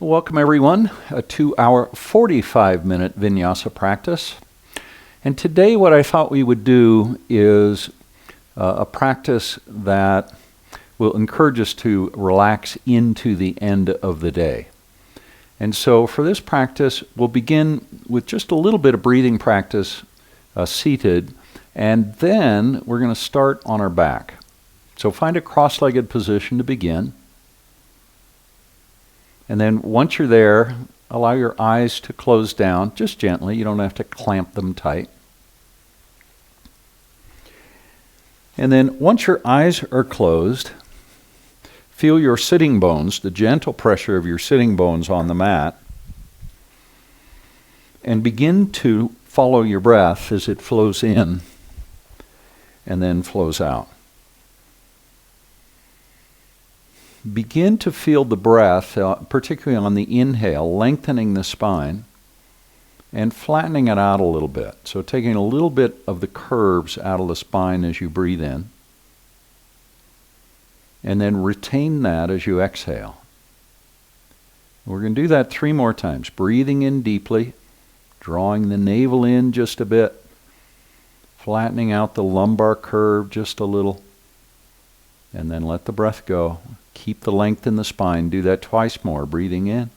Welcome everyone to our 45-minute vinyasa practice. And today what I thought we would do is a practice that will encourage us to relax into the end of the day. And so for this practice, we'll begin with just a little bit of breathing practice seated, and then we're going to start on our back. So find a cross-legged position to begin. And then once you're there, allow your eyes to close down, just gently. You don't have to clamp them tight. And then once your eyes are closed, feel your sitting bones, the gentle pressure of your sitting bones on the mat, and begin to follow your breath as it flows in and then flows out. Begin to feel the breath, particularly on the inhale, lengthening the spine and flattening it out a little bit. So taking a little bit of the curves out of the spine as you breathe in. And then retain that as you exhale. We're going to do that 3 more times. Breathing in deeply, drawing the navel in just a bit, flattening out the lumbar curve just a little, and then let the breath go. Keep the length in the spine. Do that twice more. Breathing in.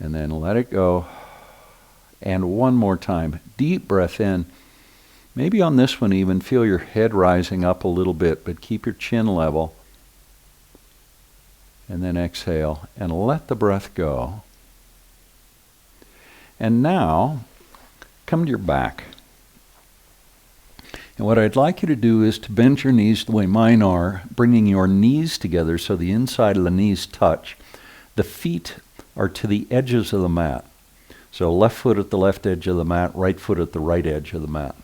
And then let it go. And one more time. Deep breath in. Maybe on this one even feel your head rising up a little bit, but keep your chin level. And then exhale. And let the breath go. And now, come to your back. And what I'd like you to do is to bend your knees the way mine are, bringing your knees together so the inside of the knees touch. The feet are to the edges of the mat. So left foot at the left edge of the mat, right foot at the right edge of the mat.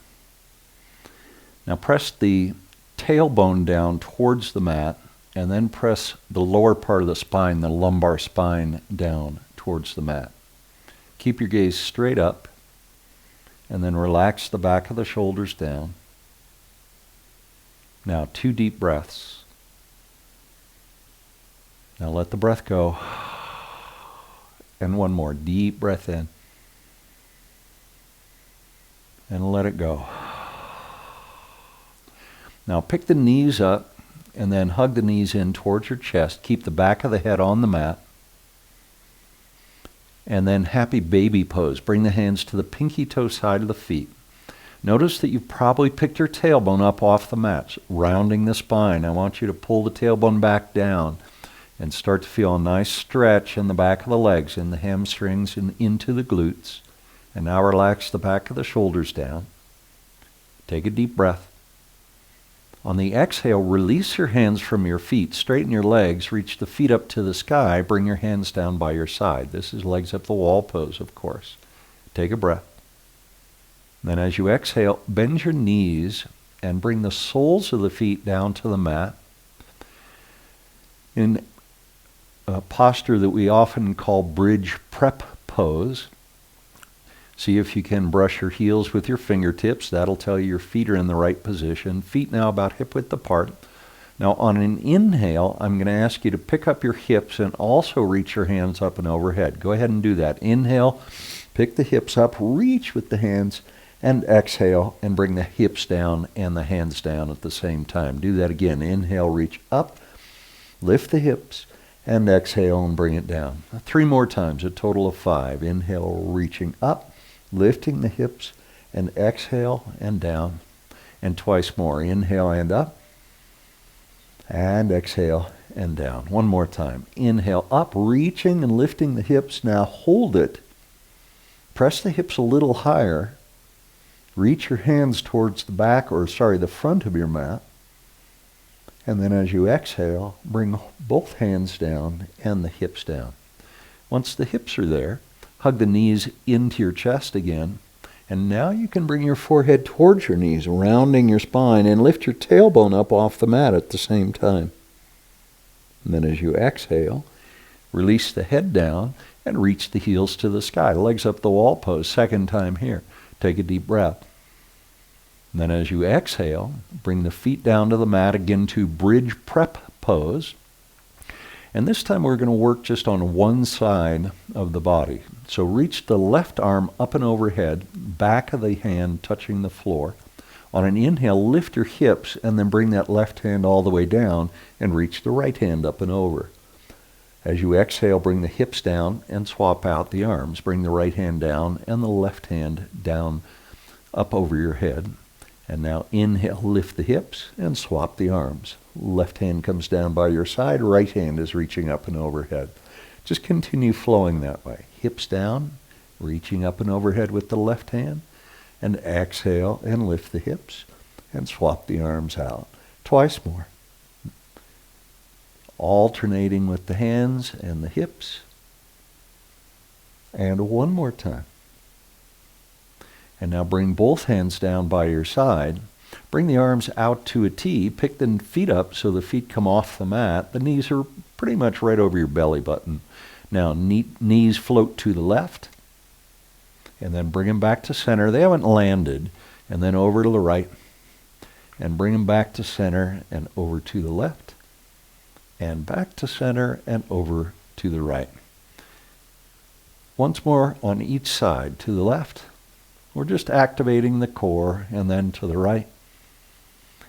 Now press the tailbone down towards the mat, and then press the lower part of the spine, the lumbar spine, down towards the mat. Keep your gaze straight up, and then relax the back of the shoulders down. Now 2 deep breaths. Now let the breath go. And one more deep breath in. And let it go. Now pick the knees up and then hug the knees in towards your chest. Keep the back of the head on the mat. And then happy baby pose. Bring the hands to the pinky toe side of the feet. Notice that you've probably picked your tailbone up off the mat, rounding the spine. I want you to pull the tailbone back down and start to feel a nice stretch in the back of the legs, in the hamstrings and into the glutes. And now relax the back of the shoulders down. Take a deep breath. On the exhale, release your hands from your feet, straighten your legs, reach the feet up to the sky, bring your hands down by your side. This is legs up the wall pose, of course. Take a breath. Then as you exhale, bend your knees and bring the soles of the feet down to the mat in a posture that we often call bridge prep pose. See if you can brush your heels with your fingertips. That'll tell you your feet are in the right position. Feet now about hip width apart. Now on an inhale, I'm going to ask you to pick up your hips and also reach your hands up and overhead. Go ahead and do that. Inhale, pick the hips up, reach with the hands, and exhale and bring the hips down and the hands down at the same time. Do that again. Inhale, reach up, lift the hips, and exhale and bring it down. 3 more times, a total of 5. Inhale, reaching up, lifting the hips, and exhale and down. And twice more. Inhale and up, and exhale and down. 1 more time. Inhale up, reaching and lifting the hips. Now hold it. Press the hips a little higher. Reach your hands towards the the front of your mat. And then as you exhale, bring both hands down and the hips down. Once the hips are there, hug the knees into your chest again. And now you can bring your forehead towards your knees, rounding your spine, and lift your tailbone up off the mat at the same time. And then as you exhale, release the head down and reach the heels to the sky. Legs up the wall pose, 2nd time here. Take a deep breath. And then as you exhale, bring the feet down to the mat again to bridge prep pose. And this time we're going to work just on one side of the body. So reach the left arm up and overhead, back of the hand touching the floor. On an inhale, lift your hips and then bring that left hand all the way down and reach the right hand up and over. As you exhale, bring the hips down and swap out the arms. Bring the right hand down and the left hand down up over your head. And now inhale, lift the hips and swap the arms. Left hand comes down by your side, right hand is reaching up and overhead. Just continue flowing that way. Hips down, reaching up and overhead with the left hand, and exhale and lift the hips and swap the arms out. Twice more. Alternating with the hands and the hips. And one more time. And now bring both hands down by your side. Bring the arms out to a T. Pick the feet up so the feet come off the mat. The knees are pretty much right over your belly button. Now knees float to the left. And then bring them back to center. They haven't landed. And then over to the right. And bring them back to center and over to the left. And back to center and over to the right. Once more on each side. To the left. We're just activating the core, and then to the right.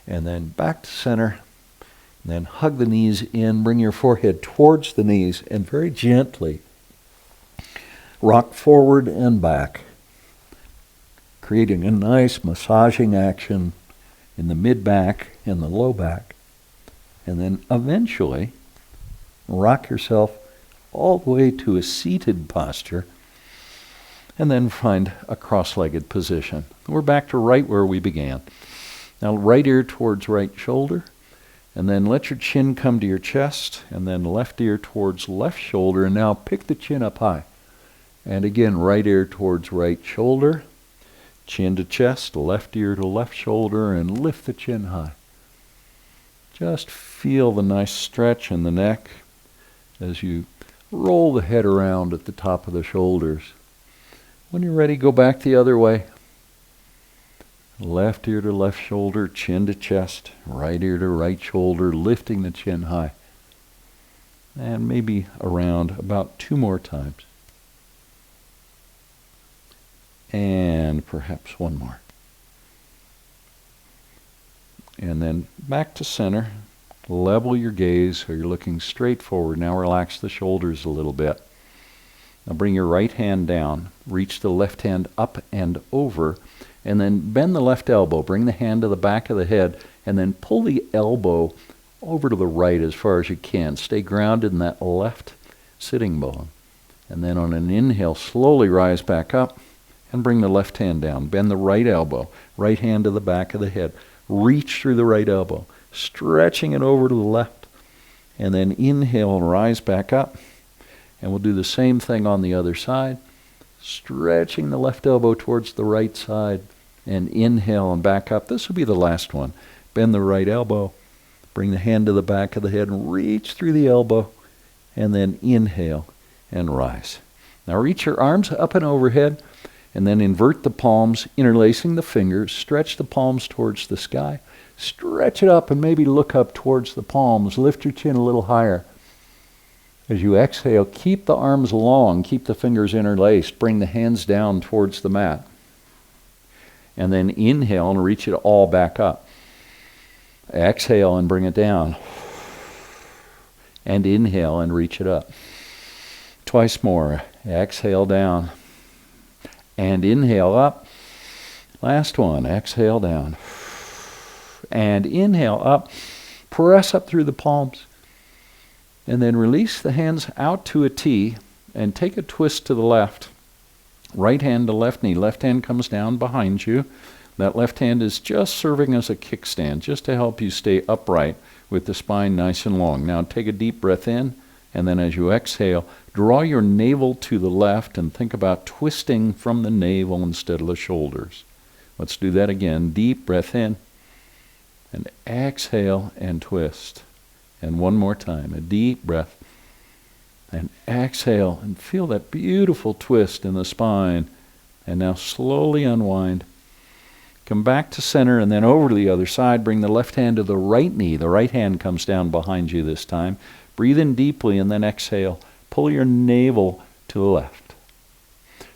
And then back to center. And then hug the knees in. Bring your forehead towards the knees and very gently rock forward and back, creating a nice massaging action in the mid-back and the low back. And then eventually rock yourself all the way to a seated posture. And then find a cross-legged position. We're back to right where we began. Now right ear towards right shoulder, and then let your chin come to your chest, and then left ear towards left shoulder, and now pick the chin up high. And again, right ear towards right shoulder, chin to chest, left ear to left shoulder, and lift the chin high. Just feel the nice stretch in the neck as you roll the head around at the top of the shoulders. When you're ready, go back the other way. Left ear to left shoulder, chin to chest, right ear to right shoulder, lifting the chin high. And maybe around about 2 more times. And perhaps 1 more. And then back to center. Level your gaze so you're looking straight forward. Now relax the shoulders a little bit. Now bring your right hand down, reach the left hand up and over, and then bend the left elbow. Bring the hand to the back of the head, and then pull the elbow over to the right as far as you can. Stay grounded in that left sitting bone. And then on an inhale, slowly rise back up and bring the left hand down. Bend the right elbow, right hand to the back of the head. Reach through the right elbow, stretching it over to the left. And then inhale and rise back up. And we'll do the same thing on the other side, stretching the left elbow towards the right side, and inhale and back up. This will be the last one. Bend the right elbow, bring the hand to the back of the head, and reach through the elbow, and then inhale and rise. Now reach your arms up and overhead, and then invert the palms, interlacing the fingers. Stretch the palms towards the sky. Stretch it up and maybe look up towards the palms. Lift your chin a little higher. As you exhale, keep the arms long, keep the fingers interlaced, bring the hands down towards the mat. And then inhale and reach it all back up. Exhale and bring it down. And inhale and reach it up. Twice more. Exhale down. And inhale up. Last one. Exhale down. And inhale up. Press up through the palms. And then release the hands out to a T and take a twist to the left. Right hand to left knee. Left hand comes down behind you. That left hand is just serving as a kickstand, just to help you stay upright with the spine nice and long. Now take a deep breath in, and then as you exhale, draw your navel to the left and think about twisting from the navel instead of the shoulders. Let's do that again. Deep breath in, and exhale and twist. And one more time, a deep breath. And exhale and feel that beautiful twist in the spine. And now slowly unwind. Come back to center and then over to the other side. Bring the left hand to the right knee. The right hand comes down behind you this time. Breathe in deeply and then exhale. Pull your navel to the left.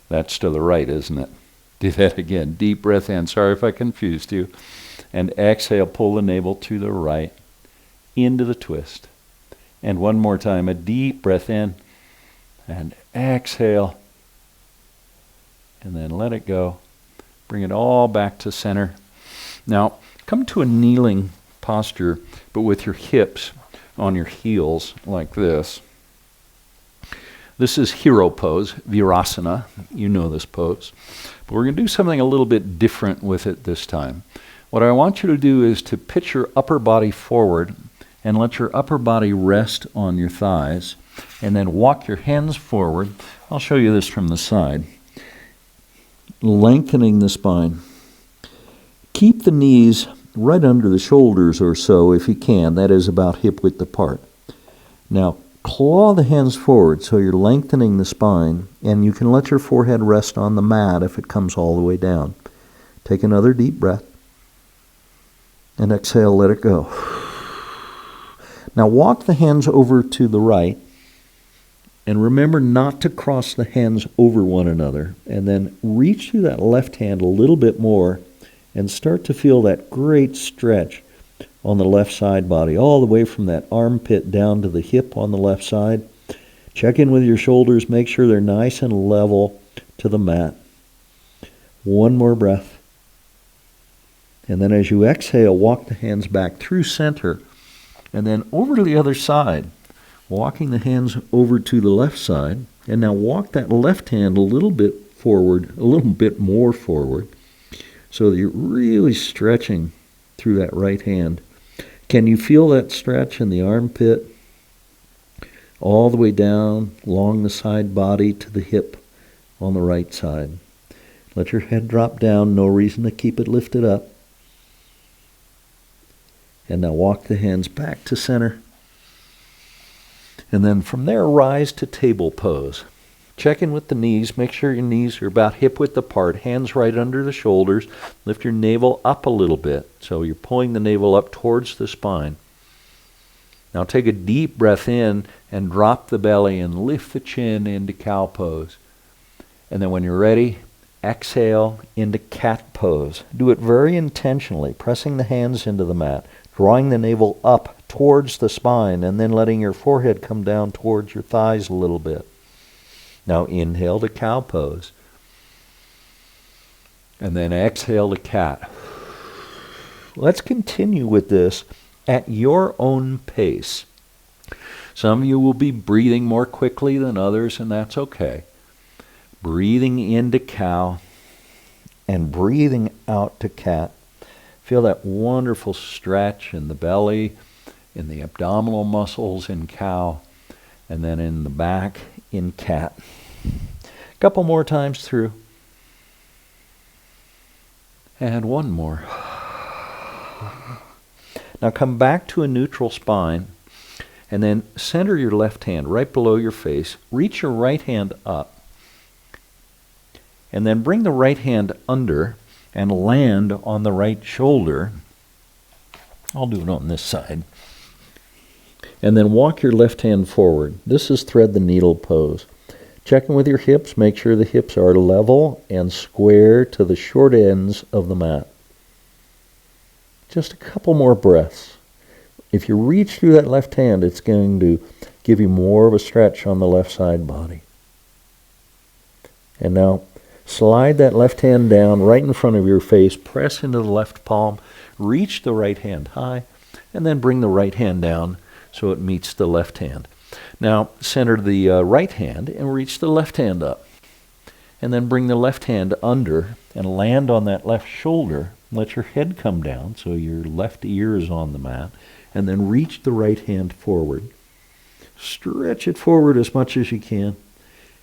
That's to the right, isn't it? Do that again. Deep breath in. Sorry if I confused you. And exhale, pull the navel to the right, into the twist. And one more time, a deep breath in, and exhale, and then let it go. Bring it all back to center. Now, come to a kneeling posture, but with your hips on your heels like this. This is hero pose, Virasana. You know this pose. But we're going to do something a little bit different with it this time. What I want you to do is to pitch your upper body forward and let your upper body rest on your thighs, and then walk your hands forward. I'll show you this from the side. Lengthening the spine. Keep the knees right under the shoulders or so if you can. That is about hip width apart. Now, claw the hands forward so you're lengthening the spine, and you can let your forehead rest on the mat if it comes all the way down. Take another deep breath. And exhale, let it go. Now walk the hands over to the right, and remember not to cross the hands over one another. And then reach through that left hand a little bit more and start to feel that great stretch on the left side body, all the way from that armpit down to the hip on the left side. Check in with your shoulders, make sure they're nice and level to the mat. One more breath. And then as you exhale, walk the hands back through center and then over to the other side, walking the hands over to the left side. And now walk that left hand a little bit forward, a little bit more forward, so that you're really stretching through that right hand. Can you feel that stretch in the armpit? All the way down along the side body to the hip on the right side. Let your head drop down, no reason to keep it lifted up. And now walk the hands back to center. And then from there, rise to table pose. Check in with the knees. Make sure your knees are about hip width apart. Hands right under the shoulders. Lift your navel up a little bit. So you're pulling the navel up towards the spine. Now take a deep breath in and drop the belly and lift the chin into cow pose. And then when you're ready, exhale into cat pose. Do it very intentionally, pressing the hands into the mat, drawing the navel up towards the spine, and then letting your forehead come down towards your thighs a little bit. Now inhale to cow pose. And then exhale to cat. Let's continue with this at your own pace. Some of you will be breathing more quickly than others, and that's okay. Breathing into cow and breathing out to cat. Feel that wonderful stretch in the belly, in the abdominal muscles in cow, and then in the back in cat. A couple more times through. And one more. Now come back to a neutral spine, and then center your left hand right below your face. Reach your right hand up, and then bring the right hand under and land on the right shoulder. I'll do it on this side. And then walk your left hand forward. This is thread the needle pose. Check in with your hips. Make sure the hips are level and square to the short ends of the mat. Just a couple more breaths. If you reach through that left hand, it's going to give you more of a stretch on the left side body. And now slide that left hand down right in front of your face. Press into the left palm. Reach the right hand high. And then bring the right hand down so it meets the left hand. Now center the right hand and reach the left hand up. And then bring the left hand under and land on that left shoulder. Let your head come down so your left ear is on the mat. And then reach the right hand forward. Stretch it forward as much as you can.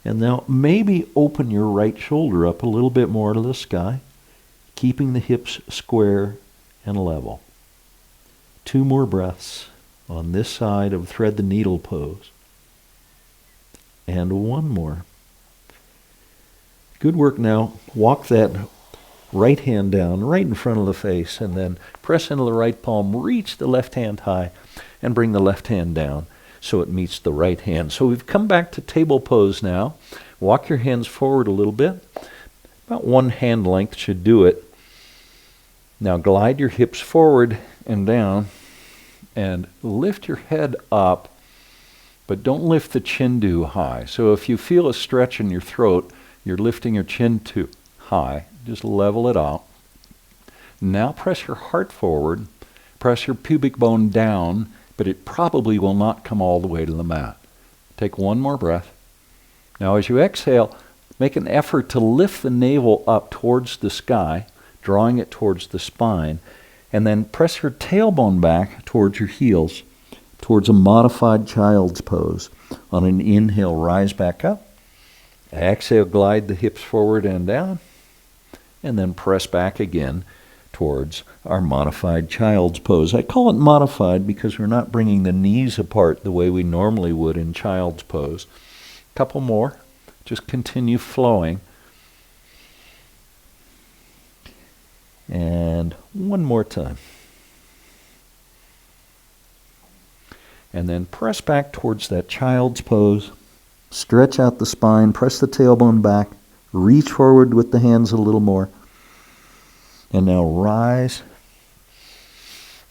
And now maybe open your right shoulder up a little bit more to the sky, keeping the hips square and level. 2 more breaths on this side of thread the needle pose. And 1 more. Good work now. Walk that right hand down right in front of the face, and then press into the right palm, reach the left hand high, and bring the left hand down so it meets the right hand. So we've come back to table pose now. Walk your hands forward a little bit. About one hand length should do it. Now glide your hips forward and down and lift your head up, but don't lift the chin too high. So if you feel a stretch in your throat, you're lifting your chin too high. Just level it out. Now press your heart forward, press your pubic bone down, but it probably will not come all the way to the mat. Take one more breath. Now as you exhale, make an effort to lift the navel up towards the sky, drawing it towards the spine, and then press your tailbone back towards your heels, towards a modified child's pose. On an inhale, rise back up. Exhale, glide the hips forward and down, and then press back again towards our modified child's pose. I call it modified because we're not bringing the knees apart the way we normally would in child's pose. Couple more. Just continue flowing. And one more time. And then press back towards that child's pose. Stretch out the spine, press the tailbone back, reach forward with the hands a little more. And now rise.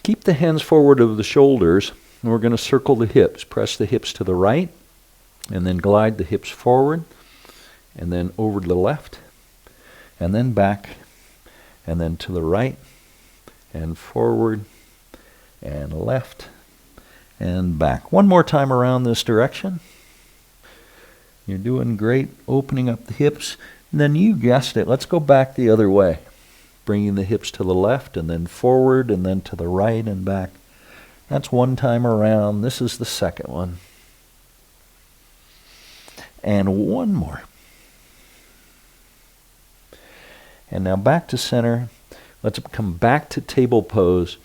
Keep the hands forward of the shoulders, and we're going to circle the hips. Press the hips to the right, and then glide the hips forward, and then over to the left, and then back, and then to the right, and forward, and left, and back. One more time around this direction. You're doing great, opening up the hips. And then you guessed it, let's go back the other way. Bringing the hips to the left and then forward and then to the right and back. That's one time around. This is the second one. And one more. And now back to center. Let's come back to table pose.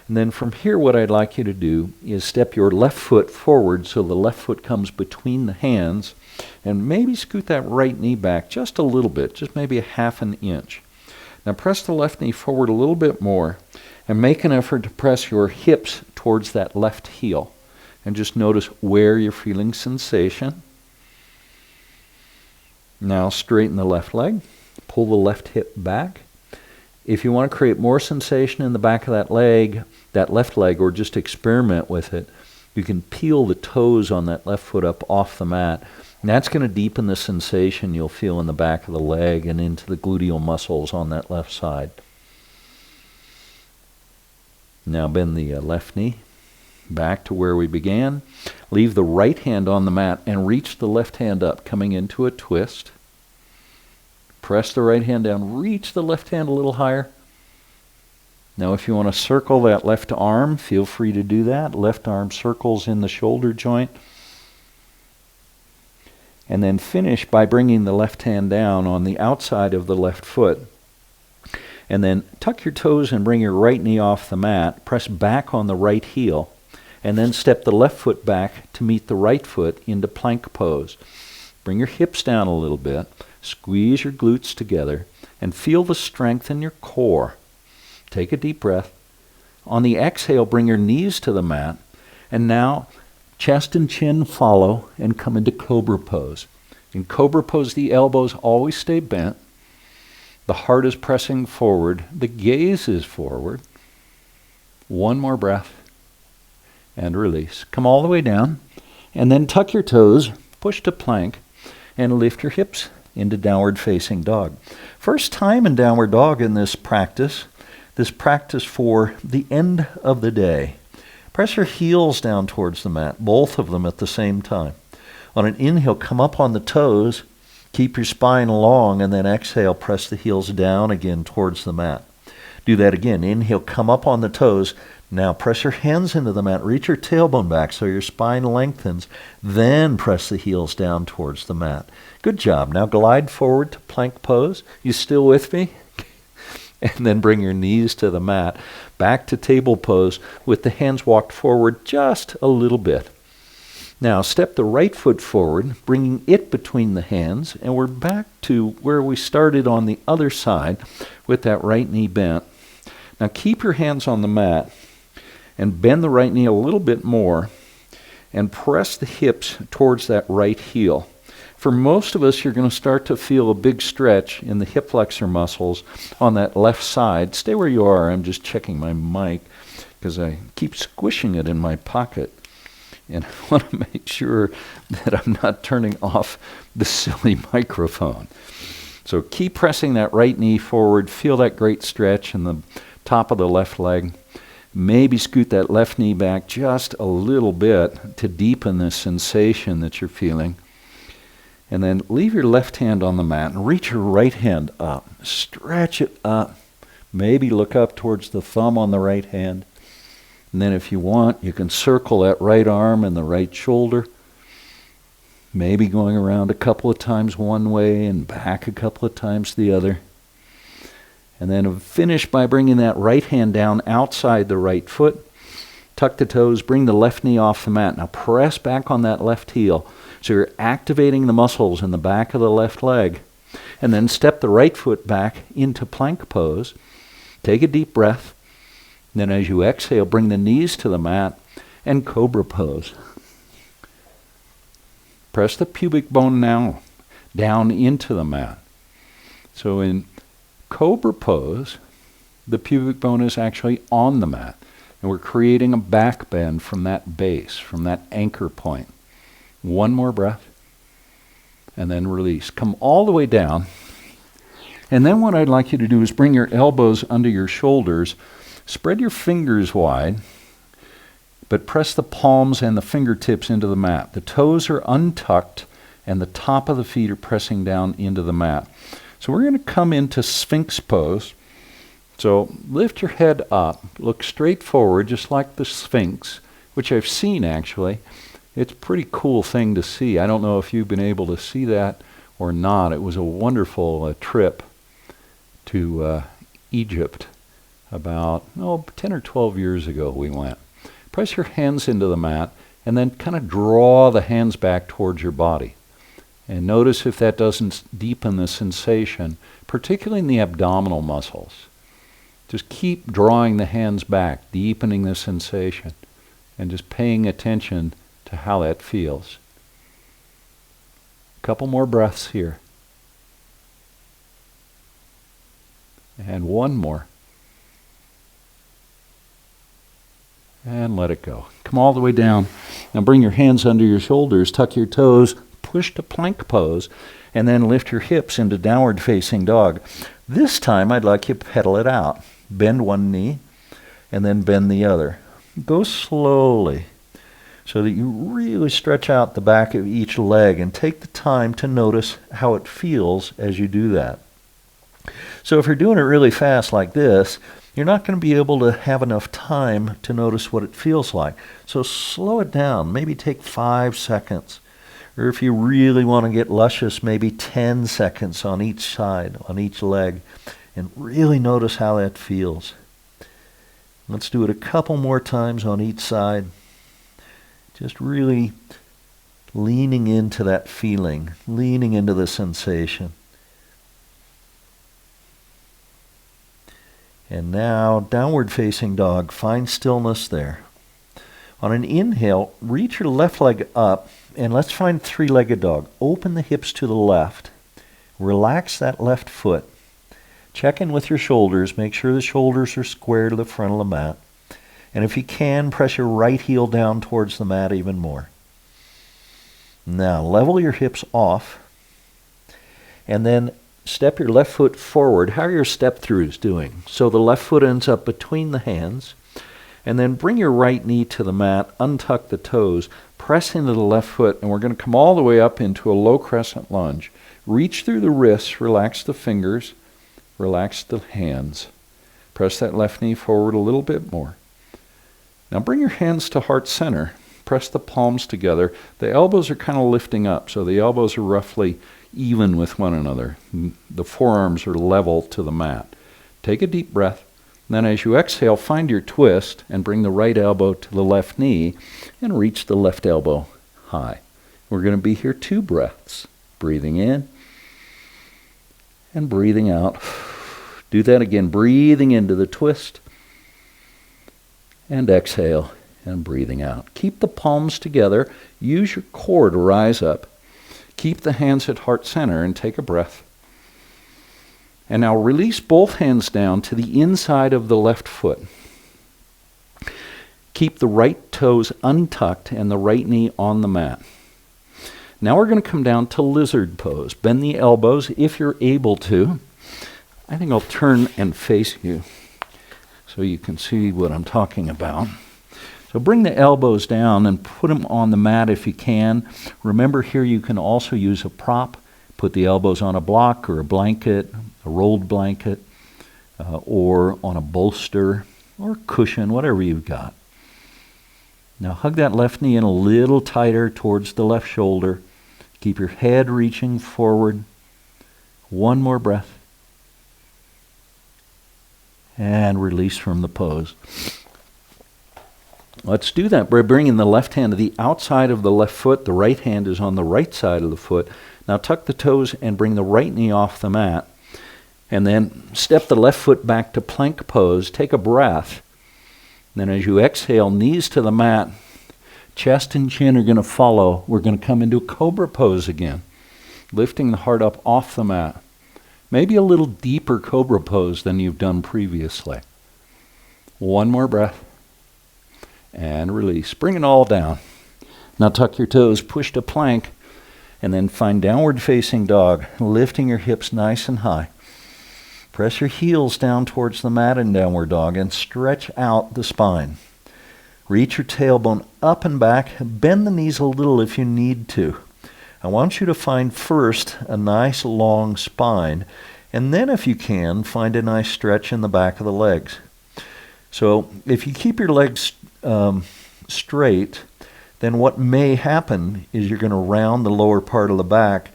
And then from here, what I'd like you to do is step your left foot forward so the left foot comes between the hands, and maybe scoot that right knee back just a little bit, just maybe a half an inch. Now press the left knee forward a little bit more and make an effort to press your hips towards that left heel. And just notice where you're feeling sensation. Now straighten the left leg, pull the left hip back. If you want to create more sensation in the back of that leg, that left leg, or just experiment with it, you can peel the toes on that left foot up off the mat. And that's going to deepen the sensation you'll feel in the back of the leg and into the gluteal muscles on that left side. Now bend the left knee back to where we began. Leave the right hand on the mat and reach the left hand up, coming into a twist. Press the right hand down, reach the left hand a little higher. Now if you want to circle that left arm, feel free to do that. Left arm circles in the shoulder joint. And then finish by bringing the left hand down on the outside of the left foot. And then tuck your toes and bring your right knee off the mat. Press back on the right heel. And then step the left foot back to meet the right foot into plank pose. Bring your hips down a little bit. Squeeze your glutes together. And feel the strength in your core. Take a deep breath. On the exhale, bring your knees to the mat. And now chest and chin follow and come into Cobra Pose. In Cobra Pose, the elbows always stay bent. The heart is pressing forward. The gaze is forward. One more breath. And release. Come all the way down. And then tuck your toes, push to plank, and lift your hips into downward facing dog. First time in downward dog in this practice for the end of the day. Press your heels down towards the mat, both of them at the same time. On an inhale, come up on the toes, keep your spine long, and then exhale, press the heels down again towards the mat. Do that again. Inhale, come up on the toes. Now press your hands into the mat, reach your tailbone back so your spine lengthens, then press the heels down towards the mat. Good job. Now glide forward to plank pose. You still with me? And then bring your knees to the mat. Back to table pose with the hands walked forward just a little bit. Now step the right foot forward, bringing it between the hands, and we're back to where we started on the other side with that right knee bent. Now keep your hands on the mat and bend the right knee a little bit more, and press the hips towards that right heel. For most of us, you're going to start to feel a big stretch in the hip flexor muscles on that left side. Stay where you are. I'm just checking my mic because I keep squishing it in my pocket. And I want to make sure that I'm not turning off the silly microphone. So keep pressing that right knee forward. Feel that great stretch in the top of the left leg. Maybe scoot that left knee back just a little bit to deepen the sensation that you're feeling. And then leave your left hand on the mat and reach your right hand up. Stretch it up. Maybe look up towards the thumb on the right hand. And then if you want, you can circle that right arm and the right shoulder. Maybe going around a couple of times one way and back a couple of times the other. And then finish by bringing that right hand down outside the right foot. Tuck the toes, bring the left knee off the mat. Now press back on that left heel. So you're activating the muscles in the back of the left leg. And then step the right foot back into plank pose. Take a deep breath. Then as you exhale, bring the knees to the mat and Cobra Pose. Press the pubic bone now down into the mat. So in Cobra Pose, the pubic bone is actually on the mat. And we're creating a back bend from that base, from that anchor point. One more breath. And then release. Come all the way down. And then what I'd like you to do is bring your elbows under your shoulders. Spread your fingers wide, but press the palms and the fingertips into the mat. The toes are untucked, and the top of the feet are pressing down into the mat. So we're going to come into Sphinx Pose. So lift your head up, look straight forward, just like the Sphinx, which I've seen actually. It's a pretty cool thing to see. I don't know if you've been able to see that or not. It was a wonderful trip to Egypt. About 10 or 12 years ago we went. Press your hands into the mat and then kind of draw the hands back towards your body. And notice if that doesn't deepen the sensation, particularly in the abdominal muscles. Just keep drawing the hands back, deepening the sensation, and just paying attention to how that feels. A couple more breaths here. And one more. And let it go. Come all the way down. Now bring your hands under your shoulders, tuck your toes, push to plank pose, and then lift your hips into downward facing dog. This time I'd like you to pedal it out. Bend one knee, and then bend the other. Go slowly so that you really stretch out the back of each leg and take the time to notice how it feels as you do that. So if you're doing it really fast like this, you're not going to be able to have enough time to notice what it feels like. So slow it down. Maybe take 5 seconds. Or if you really want to get luscious, maybe 10 seconds on each side, on each leg. And really notice how that feels. Let's do it a couple more times on each side. Just really leaning into that feeling, leaning into the sensation. And now, downward facing dog. Find stillness there. On an inhale, reach your left leg up, and let's find three-legged dog. Open the hips to the left. Relax that left foot. Check in with your shoulders. Make sure the shoulders are square to the front of the mat. And if you can, press your right heel down towards the mat even more. Now, level your hips off. And then step your left foot forward. How are your step throughs doing? So the left foot ends up between the hands. And then bring your right knee to the mat, untuck the toes, press into the left foot, and we're going to come all the way up into a low crescent lunge. Reach through the wrists, relax the fingers, relax the hands. Press that left knee forward a little bit more. Now bring your hands to heart center. Press the palms together. The elbows are kind of lifting up, so the elbows are roughly even with one another. The forearms are level to the mat. Take a deep breath. Then as you exhale, find your twist and bring the right elbow to the left knee and reach the left elbow high. We're going to be here 2 breaths. Breathing in and breathing out. Do that again. Breathing into the twist and exhale and breathing out. Keep the palms together. Use your core to rise up. Keep the hands at heart center and take a breath. And now release both hands down to the inside of the left foot. Keep the right toes untucked and the right knee on the mat. Now we're going to come down to lizard pose. Bend the elbows if you're able to. I think I'll turn and face you so you can see what I'm talking about. So bring the elbows down and put them on the mat if you can. Remember here you can also use a prop. Put the elbows on a block or a blanket, a rolled blanket, or on a bolster or cushion, whatever you've got. Now hug that left knee in a little tighter towards the left shoulder. Keep your head reaching forward. One more breath. And release from the pose. Let's do that by bringing the left hand to the outside of the left foot. The right hand is on the right side of the foot. Now tuck the toes and bring the right knee off the mat. And then step the left foot back to plank pose. Take a breath. Then as you exhale, knees to the mat, chest and chin are going to follow. We're going to come into a Cobra Pose again, lifting the heart up off the mat. Maybe a little deeper Cobra Pose than you've done previously. One more breath. And release. Bring it all down. Now tuck your toes, push to plank, and then find downward facing dog, lifting your hips nice and high. Press your heels down towards the mat in downward dog and stretch out the spine. Reach your tailbone up and back. Bend the knees a little if you need to. I want you to find first a nice long spine, and then if you can, find a nice stretch in the back of the legs. So if you keep your legs straight, then what may happen is you're going to round the lower part of the back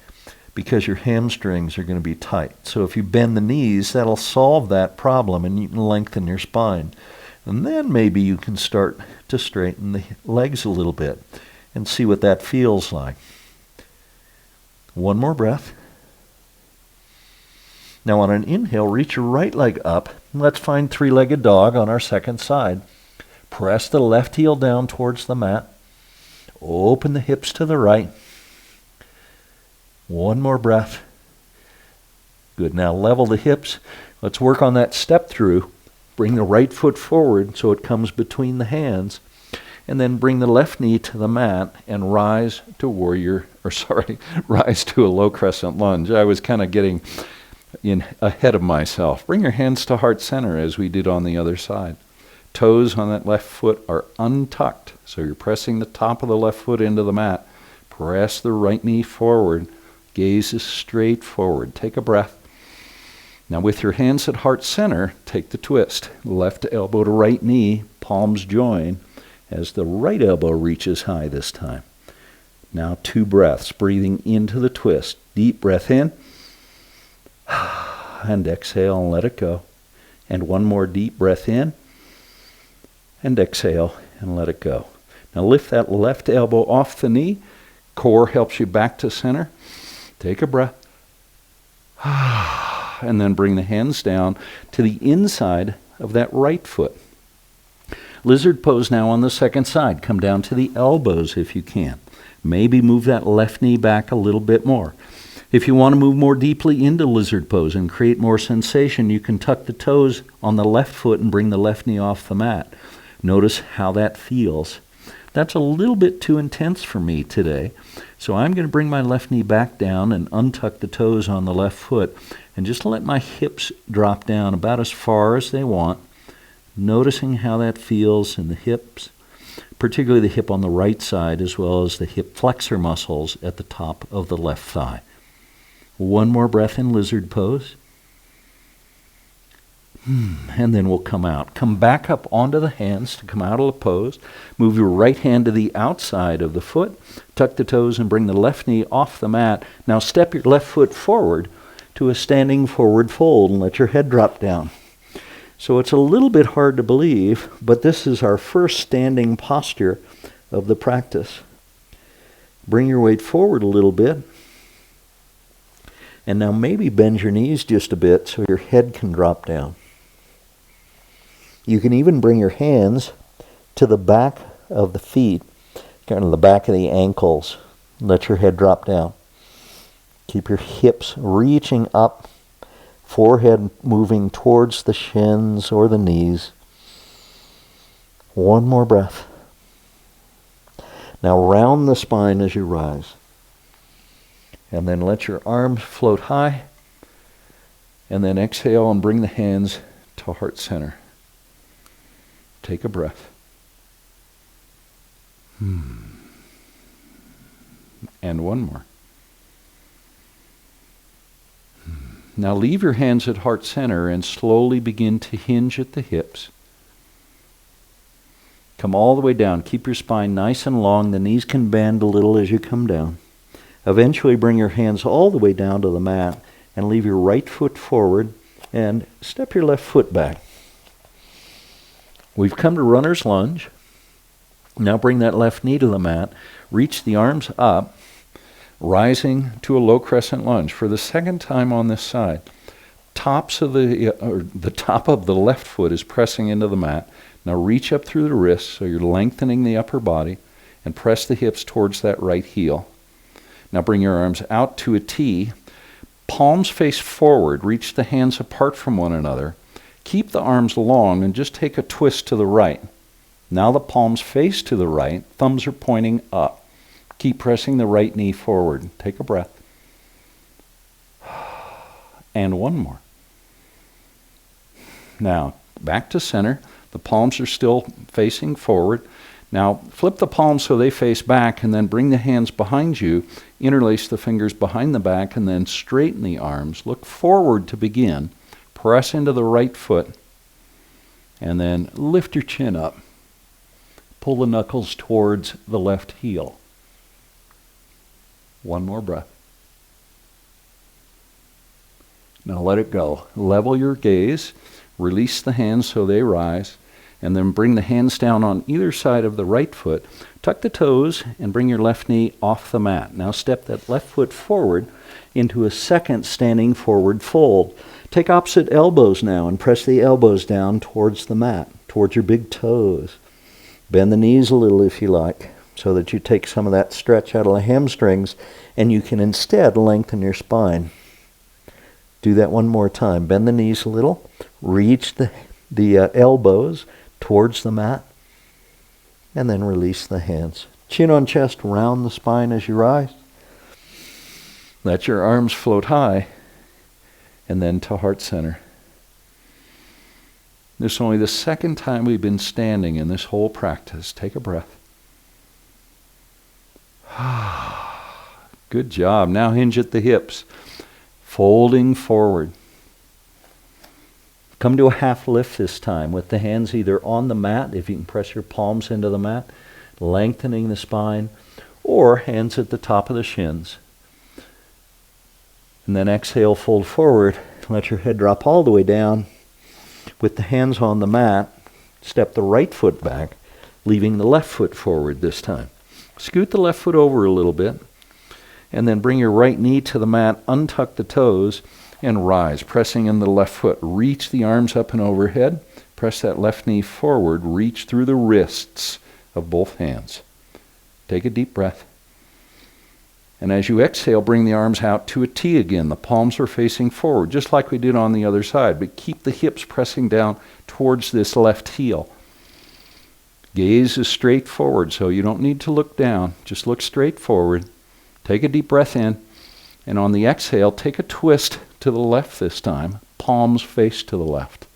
because your hamstrings are going to be tight. So if you bend the knees, that'll solve that problem and you can lengthen your spine. And then maybe you can start to straighten the legs a little bit and see what that feels like. One more breath. Now on an inhale, reach your right leg up. Let's find three-legged dog on our second side. Press the left heel down towards the mat. Open the hips to the right. One more breath. Good. Now level the hips. Let's work on that step through. Bring the right foot forward so it comes between the hands. And then bring the left knee to the mat and rise to rise to a low crescent lunge. I was kind of getting ahead of myself. Bring your hands to heart center as we did on the other side. Toes on that left foot are untucked. So you're pressing the top of the left foot into the mat. Press the right knee forward. Gaze is straight forward. Take a breath. Now with your hands at heart center, take the twist. Left elbow to right knee, palms join as the right elbow reaches high this time. Now 2 breaths, breathing into the twist. Deep breath in. And exhale and let it go. And one more deep breath in. And exhale and let it go. Now lift that left elbow off the knee. Core helps you back to center. Take a breath. And then bring the hands down to the inside of that right foot. Lizard pose now on the second side. Come down to the elbows if you can. Maybe move that left knee back a little bit more. If you want to move more deeply into lizard pose and create more sensation, you can tuck the toes on the left foot and bring the left knee off the mat. Notice how that feels. That's a little bit too intense for me today. So I'm going to bring my left knee back down and untuck the toes on the left foot and just let my hips drop down about as far as they want, noticing how that feels in the hips, particularly the hip on the right side as well as the hip flexor muscles at the top of the left thigh. One more breath in lizard pose. And then we'll come out. Come back up onto the hands to come out of the pose. Move your right hand to the outside of the foot. Tuck the toes and bring the left knee off the mat. Now step your left foot forward to a standing forward fold and let your head drop down. So it's a little bit hard to believe, but this is our first standing posture of the practice. Bring your weight forward a little bit. And now maybe bend your knees just a bit so your head can drop down. You can even bring your hands to the back of the feet, kind of the back of the ankles. Let your head drop down. Keep your hips reaching up, forehead moving towards the shins or the knees. One more breath. Now round the spine as you rise. And then let your arms float high. And then exhale and bring the hands to heart center. Take a breath. And one more. Now leave your hands at heart center and slowly begin to hinge at the hips. Come all the way down. Keep your spine nice and long. The knees can bend a little as you come down. Eventually bring your hands all the way down to the mat and leave your right foot forward and step your left foot back. We've come to runner's lunge. Now bring that left knee to the mat. Reach the arms up, rising to a low crescent lunge. For the second time on this side, the top of the left foot is pressing into the mat. Now reach up through the wrists so you're lengthening the upper body and press the hips towards that right heel. Now bring your arms out to a T. Palms face forward. Reach the hands apart from one another. Keep the arms long and just take a twist to the right. Now the palms face to the right. Thumbs are pointing up. Keep pressing the right knee forward. Take a breath. And one more. Now, back to center. The palms are still facing forward. Now, flip the palms so they face back, and then bring the hands behind you. Interlace the fingers behind the back, and then straighten the arms. Look forward to begin. Press into the right foot, and then lift your chin up. Pull the knuckles towards the left heel. One more breath. Now let it go. Level your gaze. Release the hands so they rise. And then bring the hands down on either side of the right foot. Tuck the toes and bring your left knee off the mat. Now step that left foot forward into a second standing forward fold. Take opposite elbows now and press the elbows down towards the mat, towards your big toes. Bend the knees a little if you like, so that you take some of that stretch out of the hamstrings and you can instead lengthen your spine. Do that one more time. Bend the knees a little. Reach the elbows towards the mat. And then release the hands. Chin on chest, round the spine as you rise. Let your arms float high. And then to heart center. This is only the second time we've been standing in this whole practice. Take a breath. Good job. Now hinge at the hips. Folding forward. Come to a half lift this time with the hands either on the mat, if you can press your palms into the mat, lengthening the spine, or hands at the top of the shins. And then exhale, fold forward. Let your head drop all the way down. With the hands on the mat, step the right foot back, leaving the left foot forward this time. Scoot the left foot over a little bit, and then bring your right knee to the mat, untuck the toes, and rise, pressing in the left foot. Reach the arms up and overhead. Press that left knee forward. Reach through the wrists of both hands. Take a deep breath. And as you exhale, bring the arms out to a T again. The palms are facing forward, just like we did on the other side, but keep the hips pressing down towards this left heel. Gaze is straight forward, so you don't need to look down. Just look straight forward. Take a deep breath in, and on the exhale, take a twist to the left this time. Palms face to the left.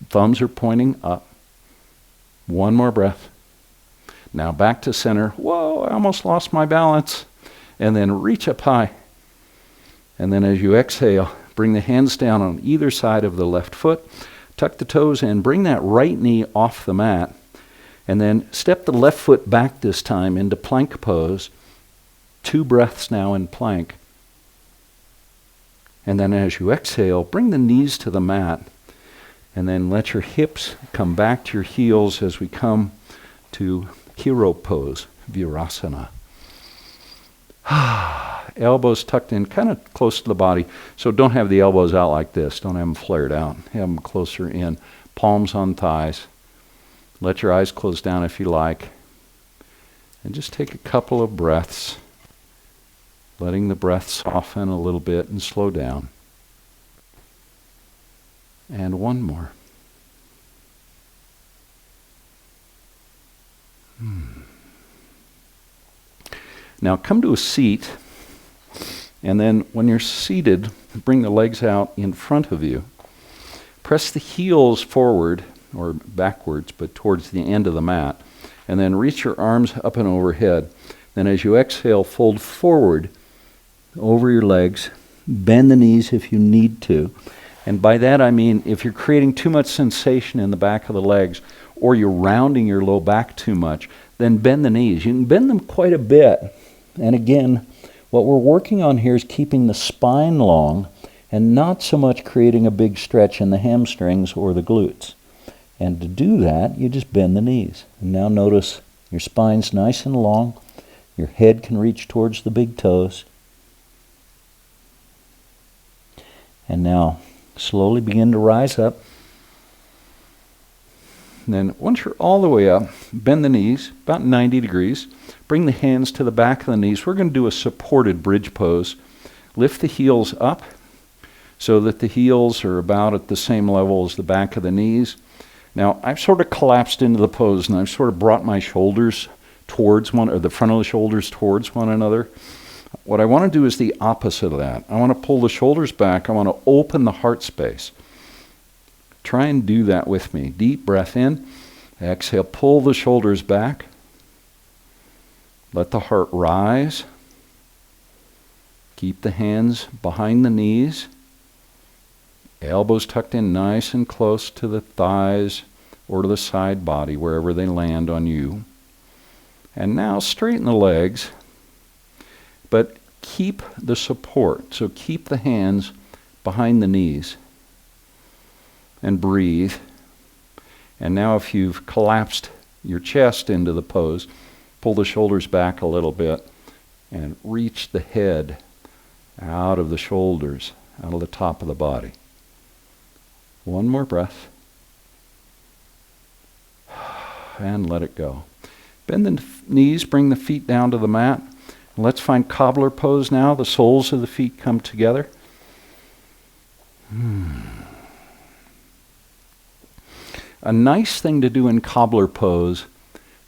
Thumbs are pointing up. One more breath. Now back to center. Whoa, I almost lost my balance. And then reach up high. And then as you exhale, bring the hands down on either side of the left foot. Tuck the toes in. Bring that right knee off the mat. And then step the left foot back this time into plank pose. 2 breaths now in plank. And then as you exhale, bring the knees to the mat. And then let your hips come back to your heels as we come to hero pose, Virasana. Elbows tucked in kind of close to the body. So don't have the elbows out like this. Don't have them flared out. Have them closer in. Palms on thighs. Let your eyes close down if you like. And just take a couple of breaths, letting the breath soften a little bit and slow down. And one more. Now come to a seat, and then when you're seated, bring the legs out in front of you. Press the heels forward, or backwards, but towards the end of the mat, and then reach your arms up and overhead. Then as you exhale, fold forward over your legs, bend the knees if you need to. And by that I mean if you're creating too much sensation in the back of the legs, or you're rounding your low back too much, then bend the knees. You can bend them quite a bit. And again, what we're working on here is keeping the spine long and not so much creating a big stretch in the hamstrings or the glutes. And to do that, you just bend the knees. And now notice your spine's nice and long. Your head can reach towards the big toes. And now slowly begin to rise up. And then once you're all the way up, bend the knees about 90 degrees. Bring the hands to the back of the knees. We're going to do a supported bridge pose. Lift the heels up so that the heels are about at the same level as the back of the knees. Now, I've sort of collapsed into the pose, and I've sort of brought my shoulders towards one, or the front of the shoulders towards one another. What I want to do is the opposite of that. I want to pull the shoulders back. I want to open the heart space. Try and do that with me. Deep breath in. Exhale, pull the shoulders back. Let the heart rise. Keep the hands behind the knees. Elbows tucked in nice and close to the thighs or to the side body, wherever they land on you. And now straighten the legs, but keep the support. So keep the hands behind the knees. And breathe. And now if you've collapsed your chest into the pose, pull the shoulders back a little bit and reach the head out of the shoulders, out of the top of the body. One more breath. And let it go. Bend the knees, bring the feet down to the mat. Let's find Cobbler Pose now. The soles of the feet come together. A nice thing to do in Cobbler Pose,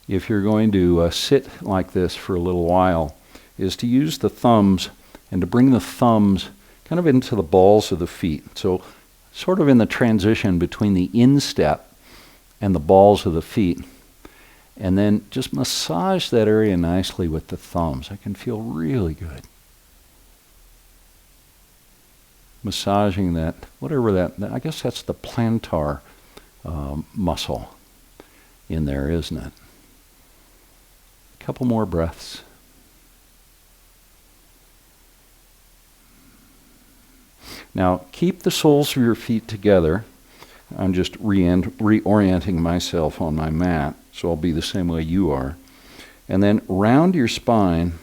if you're going to sit like this for a little while, is to use the thumbs and to bring the thumbs kind of into the balls of the feet. So sort of in the transition between the instep and the balls of the feet. And then just massage that area nicely with the thumbs. I can feel really good. Massaging that, whatever that, I guess that's the plantar muscle in there, isn't it? A couple more breaths. Now, keep the soles of your feet together. I'm just reorienting myself on my mat, so I'll be the same way you are. And then round your spine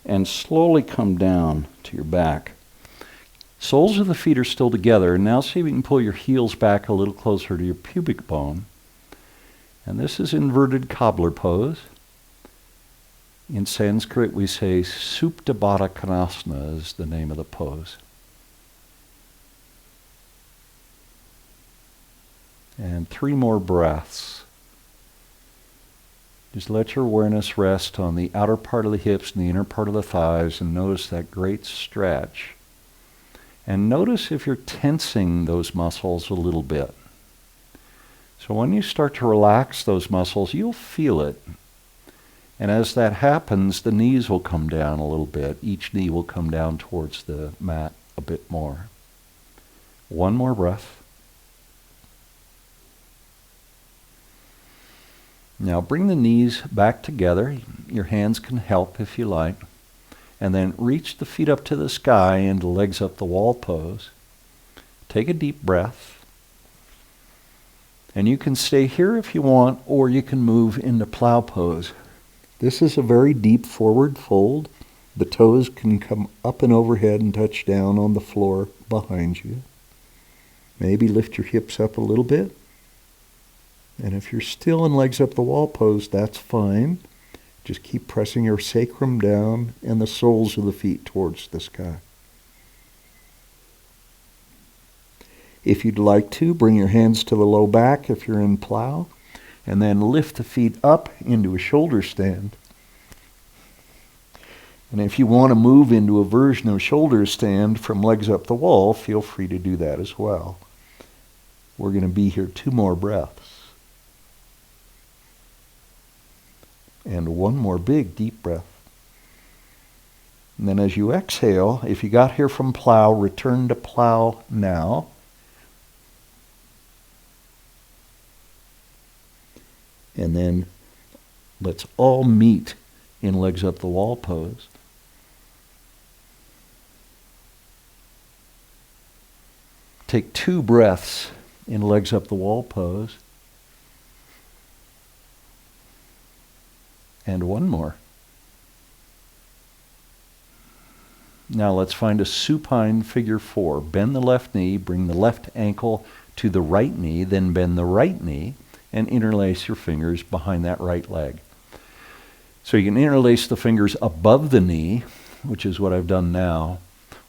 and slowly come down to your back. Soles of the feet are still together. Now see if you can pull your heels back a little closer to your pubic bone. And this is inverted Cobbler Pose. In Sanskrit we say Supta Baddha Konasana is the name of the pose. And 3 more breaths. Just let your awareness rest on the outer part of the hips and the inner part of the thighs, and notice that great stretch. And notice if you're tensing those muscles a little bit. So when you start to relax those muscles, you'll feel it. And as that happens, the knees will come down a little bit. Each knee will come down towards the mat a bit more. 1 more breath. Now bring the knees back together. Your hands can help if you like. And then reach the feet up to the sky into legs up the wall pose. Take a deep breath. And you can stay here if you want, or you can move into plow pose. This is a very deep forward fold. The toes can come up and overhead and touch down on the floor behind you. Maybe lift your hips up a little bit. And if you're still in legs up the wall pose, that's fine. Just keep pressing your sacrum down and the soles of the feet towards the sky. If you'd like to, bring your hands to the low back if you're in plow, and then lift the feet up into a shoulder stand. And if you want to move into a version of shoulder stand from legs up the wall, feel free to do that as well. We're going to be here 2 more breaths. And 1 more big, deep breath. And then as you exhale, if you got here from plow, return to plow now. And then let's all meet in legs up the wall pose. Take 2 breaths in legs up the wall pose. And 1 more. Now let's find a supine figure 4. Bend the left knee, bring the left ankle to the right knee, then bend the right knee and interlace your fingers behind that right leg. So you can interlace the fingers above the knee, which is what I've done now,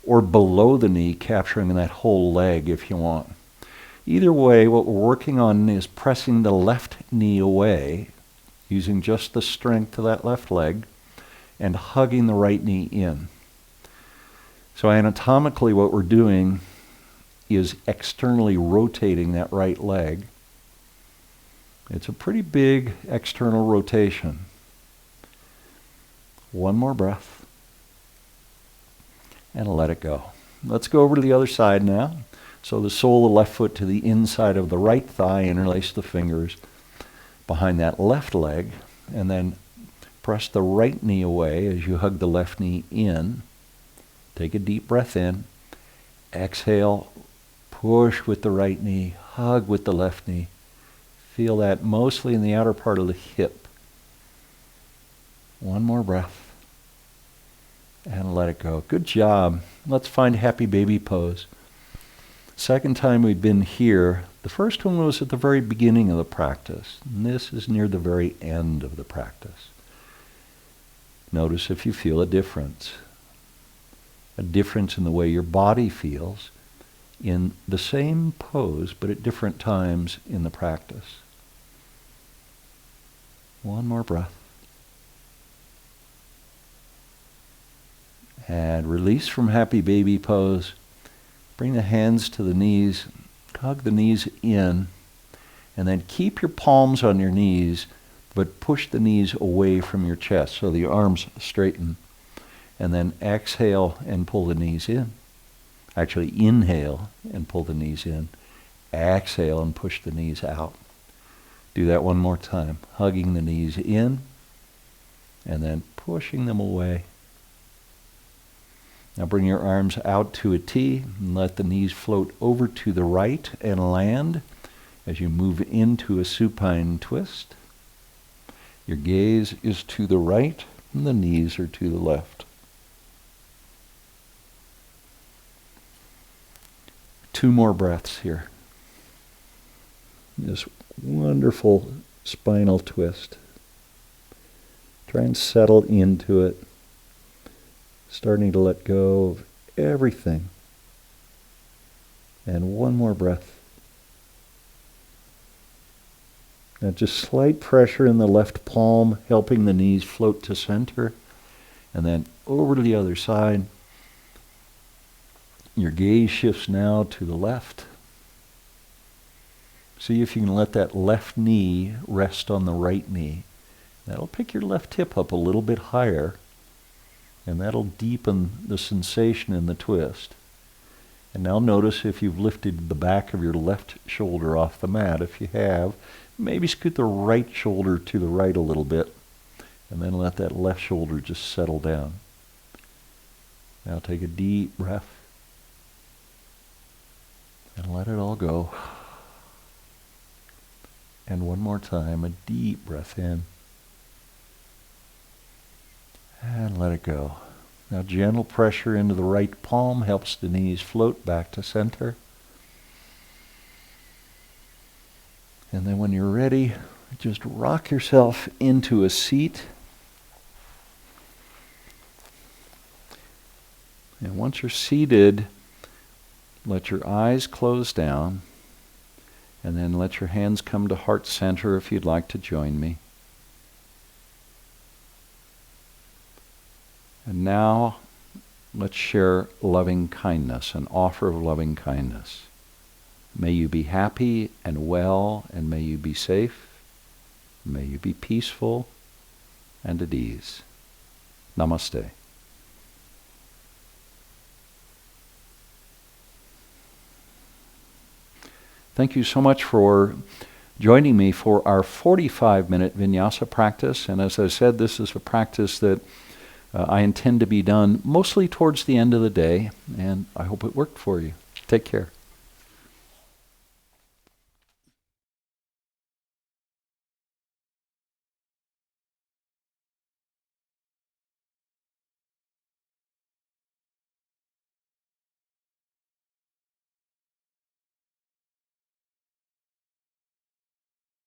or below the knee, capturing that whole leg if you want. Either way, what we're working on is pressing the left knee away, using just the strength of that left leg, and hugging the right knee in. So anatomically what we're doing is externally rotating that right leg. It's a pretty big external rotation. 1 more breath. And let it go. Let's go over to the other side now. So the sole of the left foot to the inside of the right thigh, interlace the fingers behind that left leg, and then press the right knee away as you hug the left knee in. Take a deep breath in. Exhale, push with the right knee, hug with the left knee. Feel that mostly in the outer part of the hip. 1 more breath. And let it go. Good job. Let's find happy baby pose. Second time we've been here, the first one was at the very beginning of the practice. And this is near the very end of the practice. Notice if you feel a difference. A difference in the way your body feels in the same pose, but at different times in the practice. 1 more breath. And release from happy baby pose. Bring the hands to the knees. Hug the knees in. And then keep your palms on your knees, but push the knees away from your chest so the arms straighten. And then exhale and pull the knees in. Actually, inhale and pull the knees in. Exhale and push the knees out. Do that 1 more time. Hugging the knees in and then pushing them away. Now bring your arms out to a T and let the knees float over to the right and land as you move into a supine twist. Your gaze is to the right and the knees are to the left. 2 more breaths here. This wonderful spinal twist. Try and settle into it. Starting to let go of everything. And 1 more breath. Now just slight pressure in the left palm, helping the knees float to center. And then over to the other side. Your gaze shifts now to the left. See if you can let that left knee rest on the right knee. That'll pick your left hip up a little bit higher. And that'll deepen the sensation in the twist. And now notice if you've lifted the back of your left shoulder off the mat. If you have, maybe scoot the right shoulder to the right a little bit. And then let that left shoulder just settle down. Now take a deep breath. And let it all go. And 1 more time, a deep breath in. And let it go. Now gentle pressure into the right palm helps the knees float back to center. And then when you're ready, just rock yourself into a seat. And once you're seated, let your eyes close down, and then let your hands come to heart center if you'd like to join me. And now, let's share loving kindness, an offer of loving kindness. May you be happy and well, and may you be safe. May you be peaceful and at ease. Namaste. Thank you so much for joining me for our 45-minute vinyasa practice. And as I said, this is a practice that I intend to be done mostly towards the end of the day, and I hope it worked for you. Take care.